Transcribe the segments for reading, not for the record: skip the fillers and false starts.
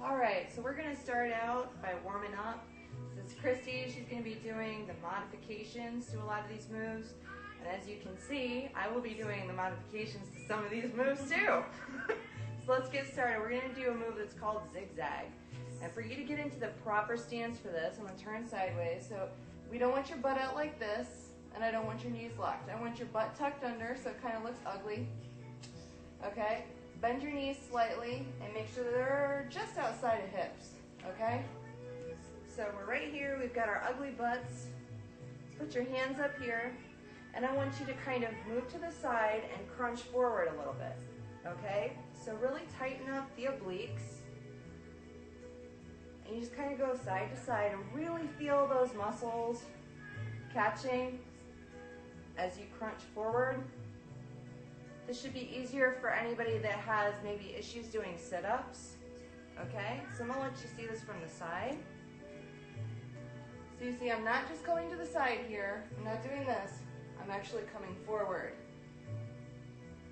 All right, so we're gonna start out by warming up. This is Christy. She's gonna be doing the modifications to a lot of these moves. And as you can see, I will be doing the modifications to some of these moves too. So let's get started. We're gonna do a move that's called zigzag. And for you to get into the proper stance for this, I'm gonna turn sideways. So we don't want your butt out like this, and I don't want your knees locked. I want your butt tucked under so it kind of looks ugly. Okay? Bend your knees slightly and make sure that they're just outside of hips. Okay? So we're right here, we've got our ugly butts. Put your hands up here, and I want you to kind of move to the side and crunch forward a little bit. Okay? So really tighten up the obliques. And you just kind of go side to side and really feel those muscles catching as you crunch forward. This should be easier for anybody that has maybe issues doing sit-ups. Okay, so I'm gonna let you see this from the side. So you see I'm not just going to the side here, I'm not doing this, I'm actually coming forward.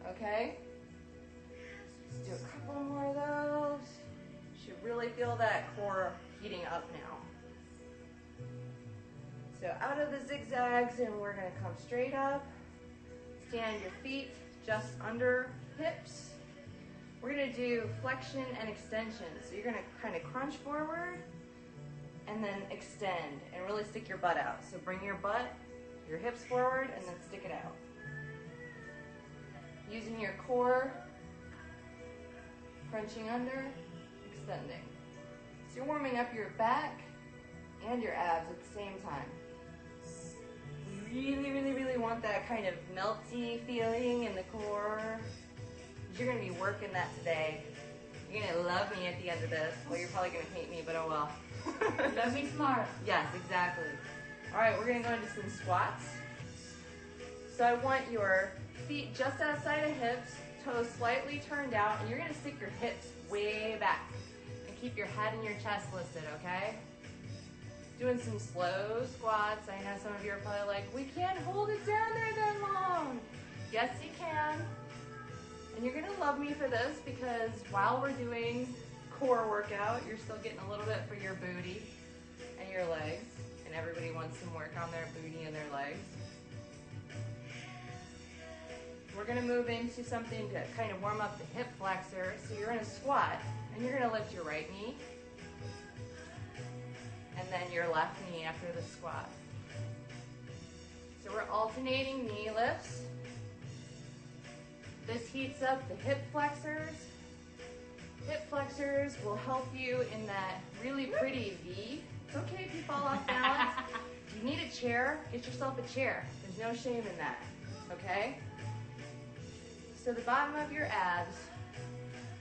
Okay, let's do a couple more of those. You should really feel that core heating up now. So out of the zigzags, and we're gonna come straight up. Stand your feet just under hips. We're gonna do flexion and extension. So you're gonna kind of crunch forward and then extend and really stick your butt out. So bring your butt, your hips forward, and then stick it out. Using your core, crunching under, extending. So you're warming up your back and your abs at the same time. Really want that kind of melty feeling in the core. You're gonna be working that today. You're gonna love me at the end of this. Well, you're probably gonna hate me, but oh well. Love me smart. Yes, exactly. All right, we're gonna go into some squats. So I want your feet just outside of hips, toes slightly turned out, and you're gonna stick your hips way back and keep your head and your chest lifted, okay? Doing some slow squats. I know some of you are probably like, we can't hold it down there that long. Yes, you can. And you're gonna love me for this because while we're doing core workout, you're still getting a little bit for your booty and your legs. And everybody wants some work on their booty and their legs. We're gonna move into something to kind of warm up the hip flexor. So you're in a squat and you're gonna lift your right knee and then your left knee after the squat. So we're alternating knee lifts. This heats up the hip flexors. Hip flexors will help you in that really pretty V. It's okay if you fall off balance. If you need a chair, get yourself a chair. There's no shame in that, okay? So the bottom of your abs,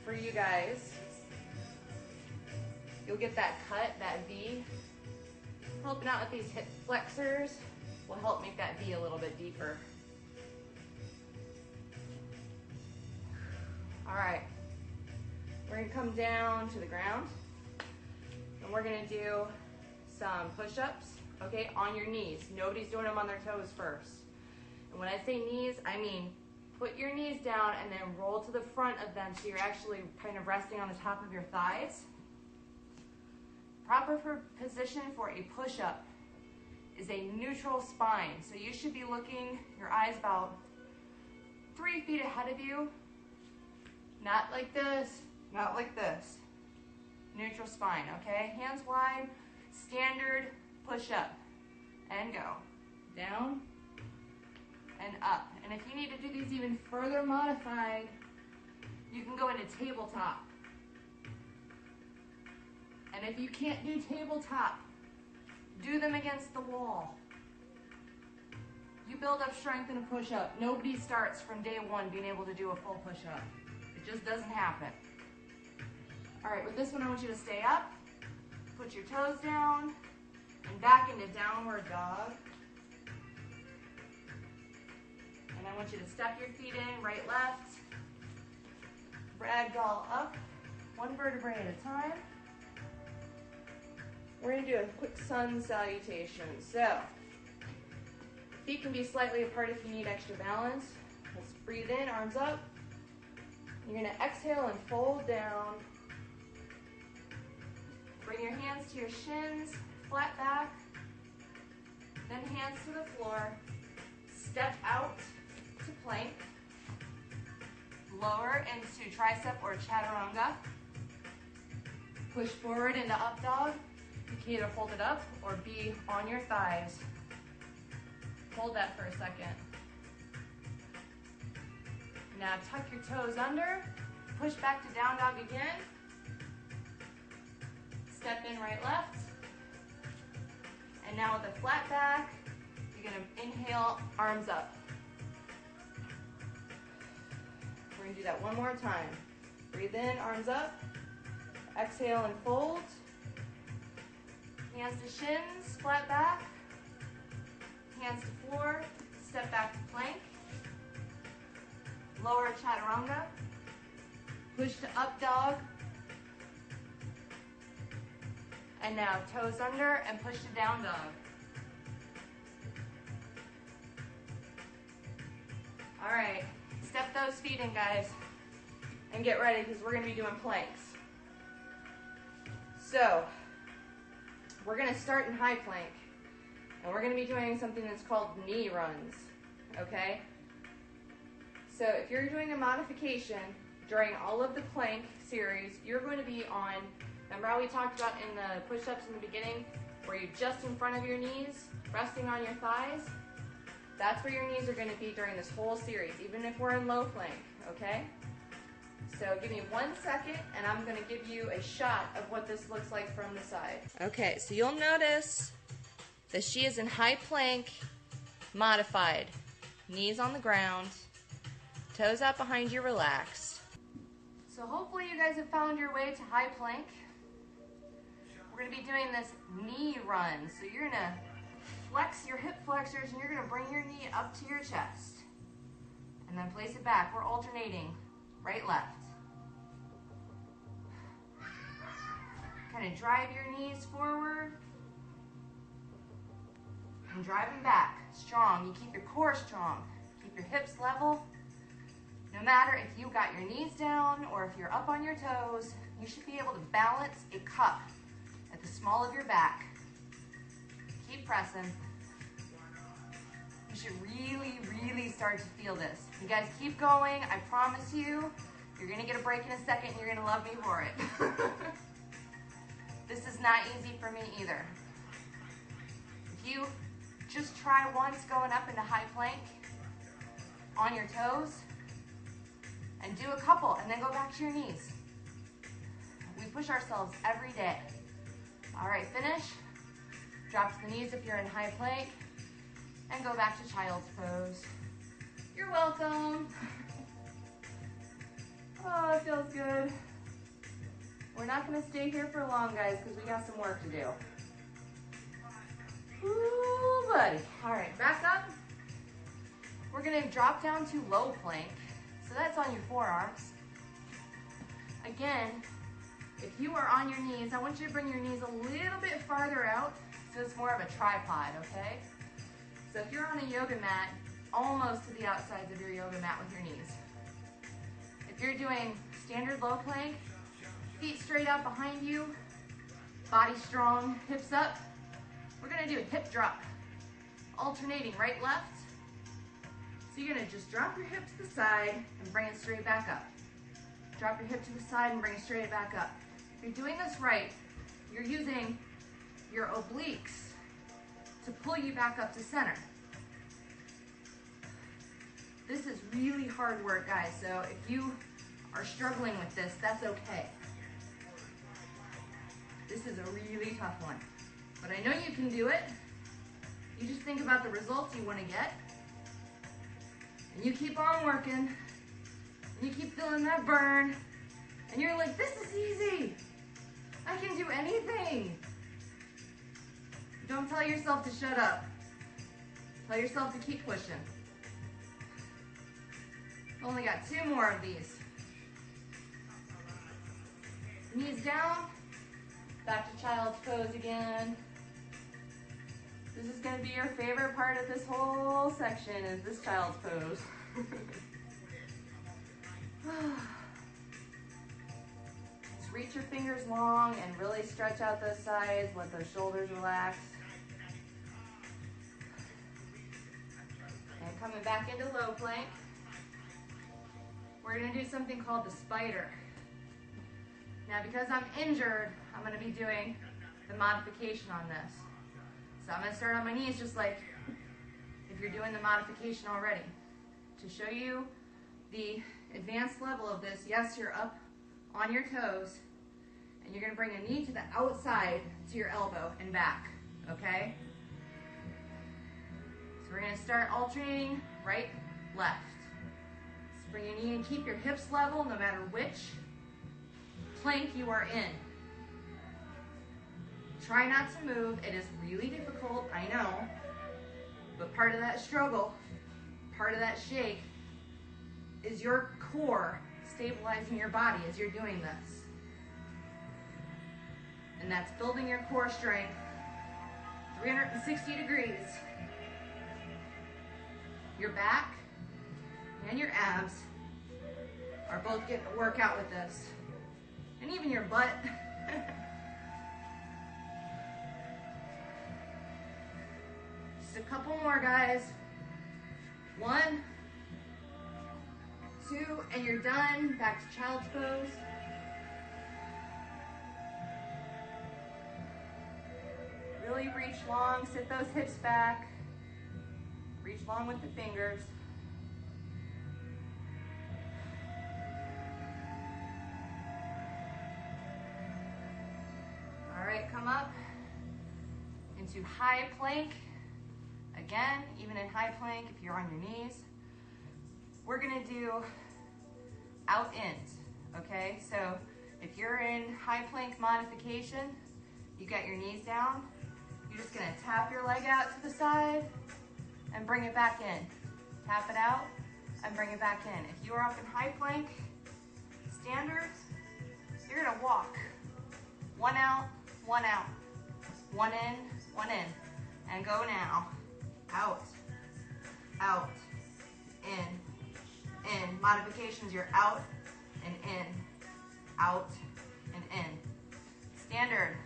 for you guys, you'll get that cut, that V. Helping out with these hip flexors will help make that V a little bit deeper. All right, we're gonna come down to the ground and we're gonna do some push-ups, okay, on your knees. Nobody's doing them on their toes first. And when I say knees, I mean put your knees down and then roll to the front of them so you're actually kind of resting on the top of your thighs. Proper position for a push-up is a neutral spine. So you should be looking, your eyes about 3 feet ahead of you. Not like this, not like this. Neutral spine, okay? Hands wide, standard push-up. And go. Down and up. And if you need to do these even further modified, you can go into tabletop. And if you can't do tabletop, do them against the wall. You build up strength in a push-up. Nobody starts from day one being able to do a full push-up. It just doesn't happen. All right, with this one, I want you to stay up, put your toes down, and back into downward dog. And I want you to step your feet in, right, left. Ragdoll up, one vertebrae at a time. We're gonna do a quick sun salutation. So, feet can be slightly apart if you need extra balance. Let's breathe in, arms up. You're gonna exhale and fold down. Bring your hands to your shins, flat back, then hands to the floor. Step out to plank. Lower into tricep or chaturanga. Push forward into up dog. You can either hold it up or be on your thighs. Hold that for a second. Now tuck your toes under. Push back to down dog again. Step in right, left. And now with a flat back, you're gonna inhale, arms up. We're gonna do that one more time. Breathe in, arms up. Exhale and fold. Hands to shins, flat back. Hands to floor, step back to plank. Lower chaturanga. Push to up dog. And now toes under and push to down dog. All right, step those feet in, guys, and get ready because we're gonna be doing planks. So, we're gonna start in high plank, and we're gonna be doing something that's called knee runs, okay? So if you're doing a modification during all of the plank series, you're going to be on, remember how we talked about in the push-ups in the beginning, where you're just in front of your knees, resting on your thighs? That's where your knees are going to be during this whole series, even if we're in low plank, okay? So give me 1 second, and I'm going to give you a shot of what this looks like from the side. Okay, so you'll notice that she is in high plank, modified. Knees on the ground, toes out behind you, relaxed. So hopefully you guys have found your way to high plank. We're going to be doing this knee run. So you're going to flex your hip flexors and you're going to bring your knee up to your chest. And then place it back. We're alternating right, left. Kind of drive your knees forward and drive them back. Strong. You keep your core strong. Keep your hips level. No matter if you got your knees down or if you're up on your toes, you should be able to balance a cup at the small of your back. Keep pressing. You should really, really start to feel this. You guys keep going. I promise you, you're going to get a break in a second and you're going to love me for it. This is not easy for me either. If you just try once going up into high plank on your toes, and do a couple, and then go back to your knees. We push ourselves every day. All right, finish. Drop to the knees if you're in high plank, and go back to child's pose. You're welcome. Oh, it feels good. We're not gonna stay here for long, guys, because we got some work to do. Ooh, buddy. All right, back up. We're gonna drop down to low plank. So that's on your forearms. Again, if you are on your knees, I want you to bring your knees a little bit farther out so it's more of a tripod, okay? So if you're on a yoga mat, almost to the outsides of your yoga mat with your knees. If you're doing standard low plank, feet straight out behind you, body strong, hips up, we're gonna do a hip drop, alternating right, left. So you're gonna just drop your hip to the side and bring it straight back up. Drop your hip to the side and bring it straight back up. If you're doing this right, you're using your obliques to pull you back up to center. This is really hard work, guys, so if you are struggling with this, that's okay. This is a really tough one, but I know you can do it. You just think about the results you wanna get. And you keep on working, and you keep feeling that burn, and you're like, this is easy. I can do anything. Don't tell yourself to shut up. Tell yourself to keep pushing. Only got 2 more of these. Knees down, back to child's pose again. This is gonna be your favorite part of this whole section, is this child's pose. It's reach your fingers long and really stretch out those sides. Let those shoulders relax. And coming back into low plank, we're gonna do something called the spider. Now, because I'm injured, I'm gonna be doing the modification on this. So I'm gonna start on my knees just like if you're doing the modification already. To show you the advanced level of this, yes, you're up on your toes, and you're gonna bring a knee to the outside to your elbow and back, okay? So we're gonna start alternating right, left. So bring your knee and keep your hips level no matter which plank you are in. Try not to move. It is really difficult, I know, but part of that struggle, part of that shake, is your core stabilizing your body as you're doing this. And that's building your core strength 360 degrees. Your back and your abs are both getting a workout with this. And even your butt. Just a couple more, guys. 1, 2, and you're done. Back to child's pose. Really reach long, sit those hips back. Reach long with the fingers. All right, come up into high plank. Again, even in high plank, if you're on your knees, we're gonna do out ends, okay? So if you're in high plank modification, you got your knees down, you're just gonna tap your leg out to the side and bring it back in. Tap it out and bring it back in. If you are up in high plank, standard, you're gonna walk. 1 out, 1 out. 1 in, 1 in. And go now. Out, out, in. Modifications, you're out and in, out and in. Standard.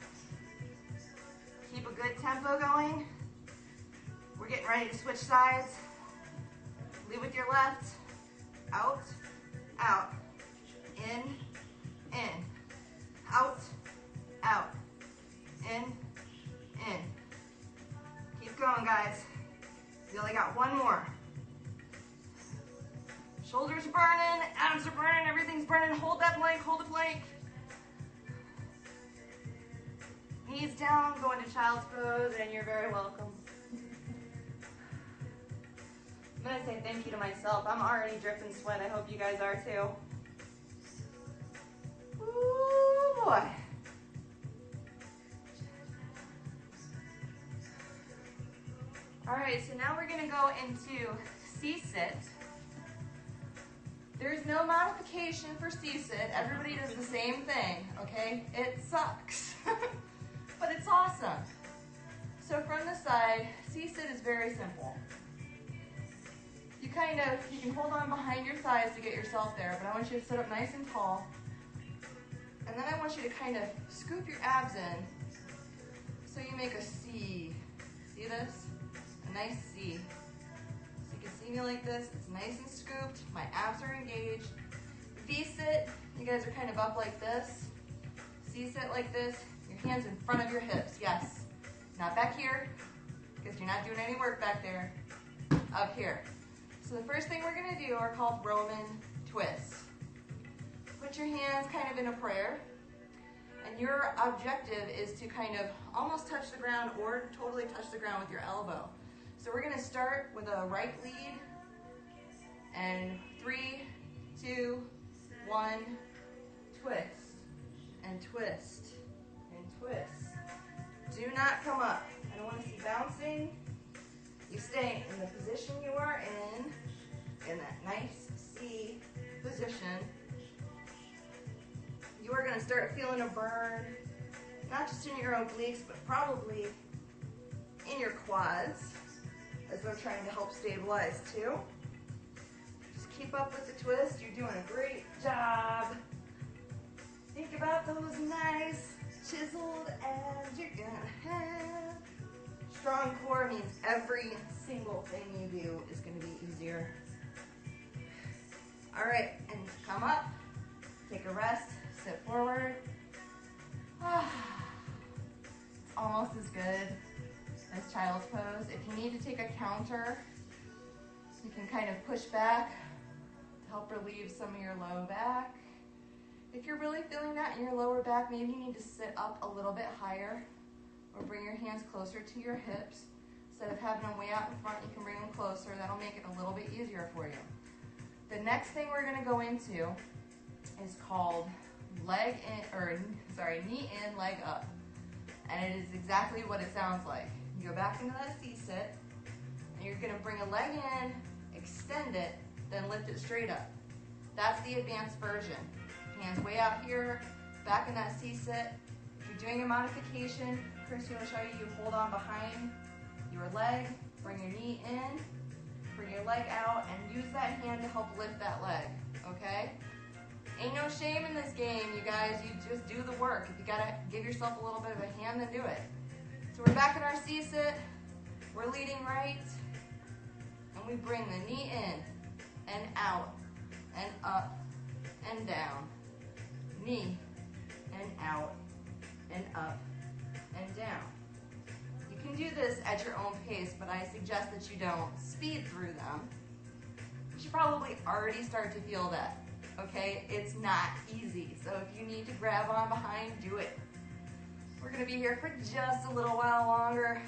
Keep a good tempo going. We're getting ready to switch sides. Lead with your left. Out, out, in, out, out, in. Keep going, guys. You only got 1 more. Shoulders are burning, abs are burning, everything's burning. Hold that plank, hold the plank. Knees down, go into child's pose, and you're very welcome. I'm gonna say thank you to myself. I'm already dripping sweat. I hope you guys are too. Ooh, boy. All right, so now we're gonna go into C-sit. There's no modification for C-sit. Everybody does the same thing, okay? It sucks, but it's awesome. So from the side, C-sit is very simple. You can hold on behind your thighs to get yourself there, but I want you to sit up nice and tall. And then I want you to kind of scoop your abs in so you make a C. See this? A nice C. So you can see me like this. It's nice and scooped. My abs are engaged. V-sit, you guys are kind of up like this. C-sit like this. Your hands in front of your hips. Yes. Not back here, because you're not doing any work back there. Up here. So the first thing we're going to do are called Roman twists. Put your hands kind of in a prayer. And your objective is to kind of almost touch the ground or totally touch the ground with your elbow. So we're going to start with a right lead. And 3, 2, 1, twist. And twist. And twist. Do not come up. I don't want to see bouncing. You stay in the position you are in that nice C position. You are going to start feeling a burn, not just in your obliques, but probably in your quads, as they're trying to help stabilize too. Just keep up with the twist. You're doing a great job. Think about those chiseled abs you're gonna have. Strong core means every single thing you do is gonna be easier. All right, and come up, take a rest, sit forward. It's almost as good as child's pose. If you need to take a counter, you can kind of push back to help relieve some of your low back. If you're really feeling that in your lower back, maybe you need to sit up a little bit higher or bring your hands closer to your hips. Instead of having them way out in front, you can bring them closer. That'll make it a little bit easier for you. The next thing we're gonna go into is called knee in, leg up. And it is exactly what it sounds like. You go back into that C-sit, and you're gonna bring a leg in, extend it, then lift it straight up. That's the advanced version. Hands way out here, back in that C-sit. If you're doing a modification, Christy will show you hold on behind your leg, bring your knee in, bring your leg out, and use that hand to help lift that leg, okay? Ain't no shame in this game, you guys. You just do the work. If you gotta give yourself a little bit of a hand, then do it. So we're back in our C-sit. We're leading right, and we bring the knee in and out and up and down. Knee and out and up and down. You can do this at your own pace, but I suggest that you don't speed through them. You should probably already start to feel that. Okay, it's not easy. So if you need to grab on behind, do it. We're gonna be here for just a little while longer.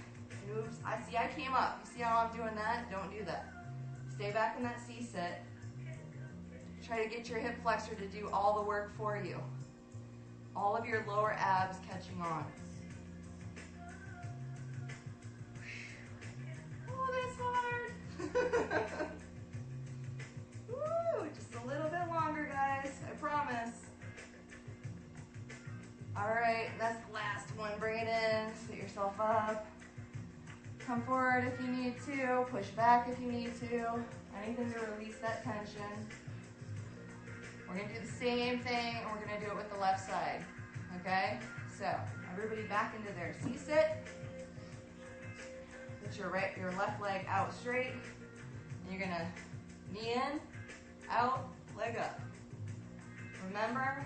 Oops, I came up. You see how I'm doing that? Don't do that. Stay back in that C-sit. Try to get your hip flexor to do all the work for you. All of your lower abs catching on. Oh, that's hard. Woo, just a little bit longer, guys, I promise. All right, that's the last one. Bring it in, sit yourself up. Come forward if you need to, push back if you need to. Anything to release that tension. We're gonna do the same thing, and we're gonna do it with the left side, okay? So, everybody back into their C-sit. Put your left leg out straight, and you're gonna knee in, out, leg up. Remember,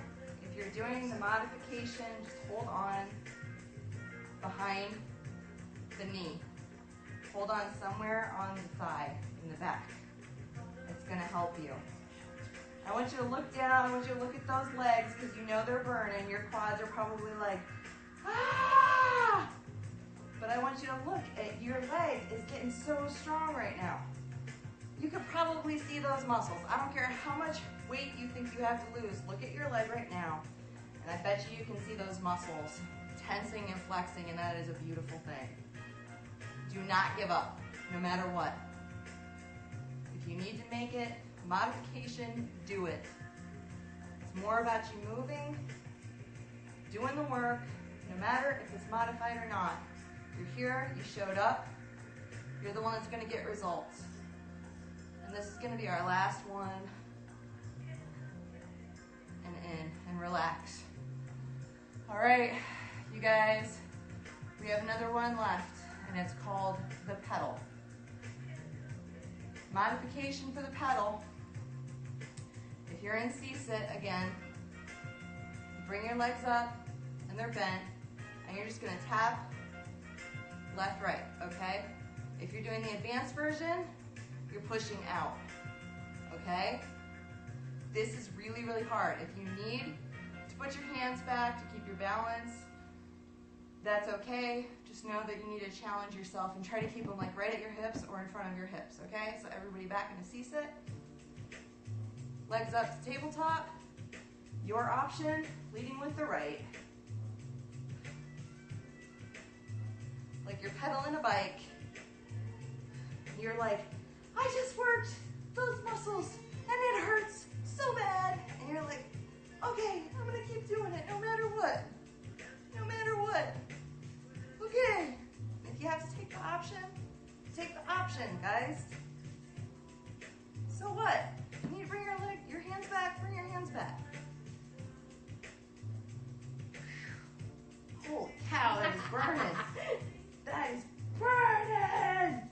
if you're doing the modification, just hold on behind the knee. Hold on somewhere on the thigh, in the back. It's gonna help you. I want you to look down, I want you to look at those legs, because you know they're burning. Your quads are probably like, ah! But I want you to look at your leg is getting so strong right now. You could probably see those muscles. I don't care how much weight you think you have to lose. Look at your leg right now, and I bet you can see those muscles tensing and flexing, and that is a beautiful thing. Do not give up, no matter what. If you need to make it, modification, do it. It's more about you moving, doing the work, no matter if it's modified or not. You're here, you showed up, you're the one that's gonna get results. And this is gonna be our last one. And in, and relax. All right, you guys, we have another one left, and it's called the pedal. Modification for the pedal. If you're in C-sit again, bring your legs up and they're bent, and you're just gonna tap left, right, okay? If you're doing the advanced version, you're pushing out, okay? This is really, really hard. If you need to put your hands back to keep your balance, that's okay. Just know that you need to challenge yourself and try to keep them like right at your hips or in front of your hips, okay? So everybody back in a C-sit. Legs up to tabletop. Your option, leading with the right. Like you're pedaling a bike. You're like, I just worked those muscles and it hurts so bad. And you're like, okay, I'm gonna keep doing it no matter what. No matter what. Okay. If you have to take the option, guys. So what? You need to bring your hands back, bring your hands back. burning. That is burning.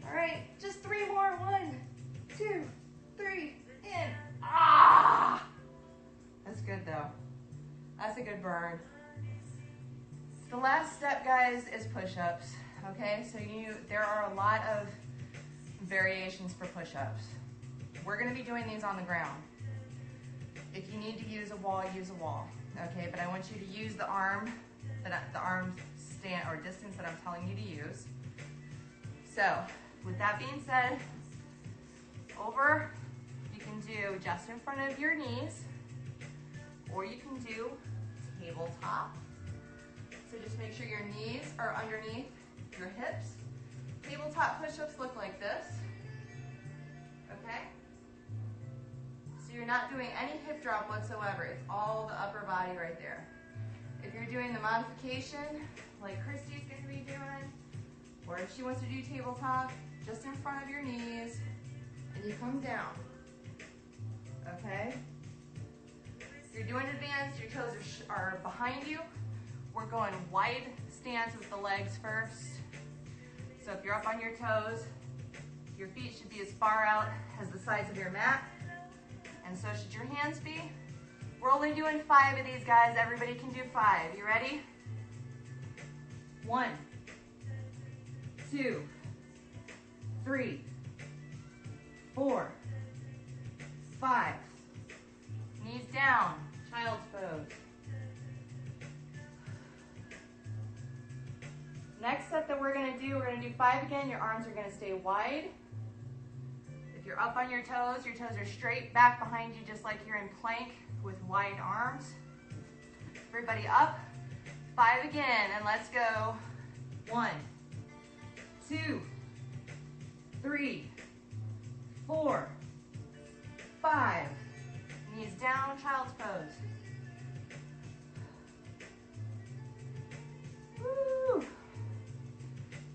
All right, just 3 more. 1, 2, 3, in. Ah! That's good though. That's a good burn. The last step, guys, is push-ups. Okay, so there are a lot of variations for push-ups. We're going to be doing these on the ground. If you need to use a wall, use a wall. Okay, but I want you to use the arm stand or distance that I'm telling you to use. So, with that being said, over, you can do just in front of your knees, or you can do tabletop. So just make sure your knees are underneath your hips. Tabletop push-ups look like this, okay? So you're not doing any hip drop whatsoever. It's all the upper body right there. If you're doing the modification, like Christy's gonna be doing, or if she wants to do tabletop, just in front of your knees, and you come down, okay? If you're doing advanced, your toes are behind you. We're going wide stance with the legs first. So if you're up on your toes, your feet should be as far out as the sides of your mat, and so should your hands be. We're only doing 5 of these, guys. Everybody can do 5. You ready? 1, 2, 3, 4, 5. Knees down, child's pose. Next set that we're going to do, we're going to do 5 again. Your arms are going to stay wide. If you're up on your toes are straight back behind you just like you're in plank with wide arms. Everybody up. 5 again, and let's go. 1, 2, 3, 4, 5. Knees down, child's pose. Woo.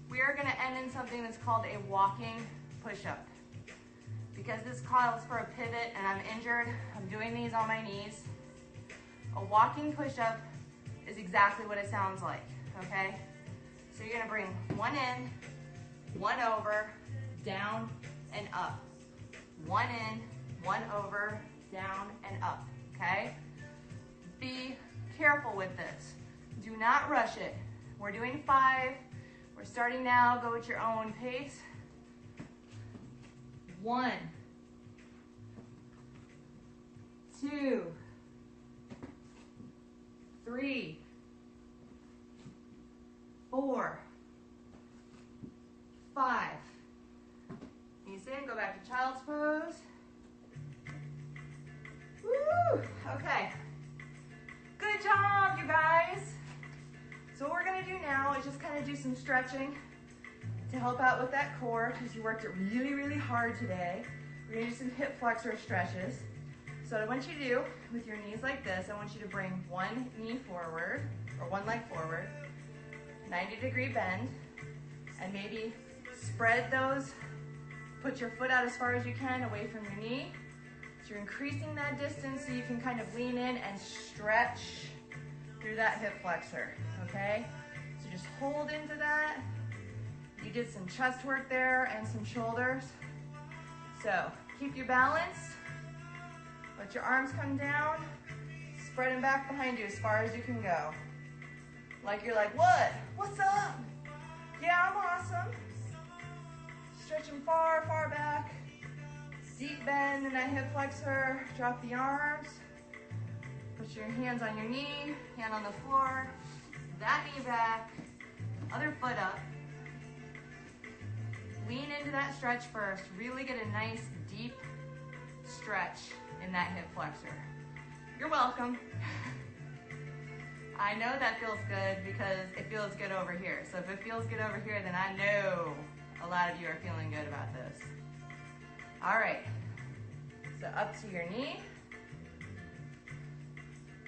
We are going to end in something that's called a walking push-up. Because this calls for a pivot and I'm injured, I'm doing these on my knees. A walking push-up is exactly what it sounds like, okay? So you're going to bring 1 in, 1 over, down, and up. 1 in, 1 over, down, and up, okay? Be careful with this. Do not rush it. We're doing 5. We're starting now. Go at your own pace. 1, 2, 3, 4, 5. Knees in, go back to child's pose. Woo! Okay. Good job, you guys. So what we're going to do now is just kind of do some stretching to help out with that core because you worked it really, really hard today. We're going to do some hip flexor stretches. So what I want you to do with your knees like this, I want you to bring 1 knee forward, or 1 leg forward, 90-degree bend, and maybe spread those, put your foot out as far as you can away from your knee. So you're increasing that distance so you can kind of lean in and stretch through that hip flexor, okay? So just hold into that. You did some chest work there and some shoulders. So keep your balance. Let your arms come down. Spread them back behind you as far as you can go. Like you're like, what? What's up? Yeah, I'm awesome. Stretch them far, far back. Deep bend in that hip flexor. Drop the arms. Put your hands on your knee, hand on the floor. That knee back. Other foot up. Lean into that stretch first. Really get a nice deep stretch in that hip flexor. You're welcome. I know that feels good because it feels good over here. So if it feels good over here, then I know a lot of you are feeling good about this. All right. So up to your knee.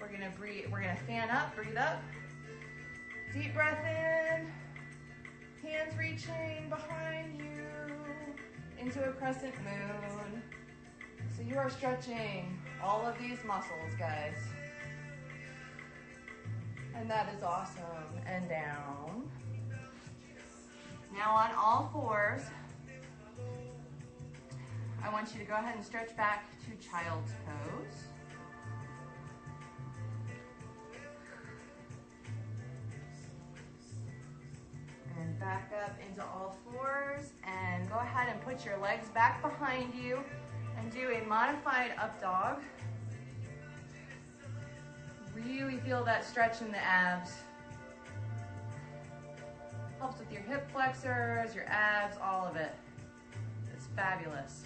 We're gonna breathe. We're gonna fan up. Breathe up. Deep breath in. Hands reaching behind you into a crescent moon. So you are stretching all of these muscles, guys. And that is awesome. And down. Now on all fours, I want you to go ahead and stretch back to child's pose. And back up into all fours, and go ahead and put your legs back behind you and do a modified up dog. Really feel that stretch in the abs. Helps with your hip flexors, your abs, all of it. It's fabulous.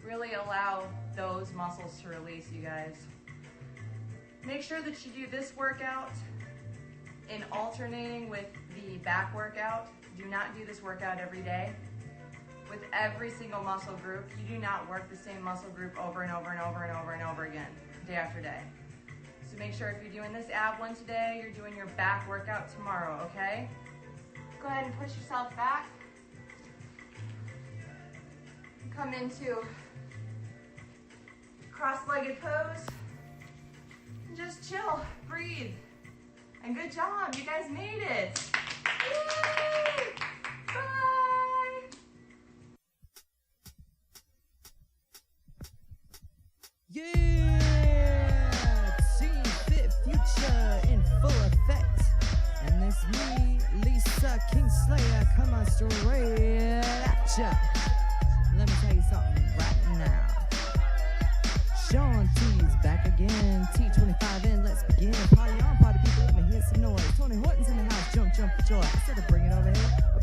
Really allow those muscles to release, you guys. Make sure that you do this workout in alternating with the back workout. Do not do this workout every day. With every single muscle group, you do not work the same muscle group over and over and over and over and over again, day after day. So make sure if you're doing this ab one today, you're doing your back workout tomorrow, okay? Go ahead and push yourself back. Come into cross-legged pose. And just chill, breathe. And good job, you guys made it. Yay! Bye! Yeah, Team Fit Future in full effect. And it's me, Lisa Kingslayer, coming straight at ya.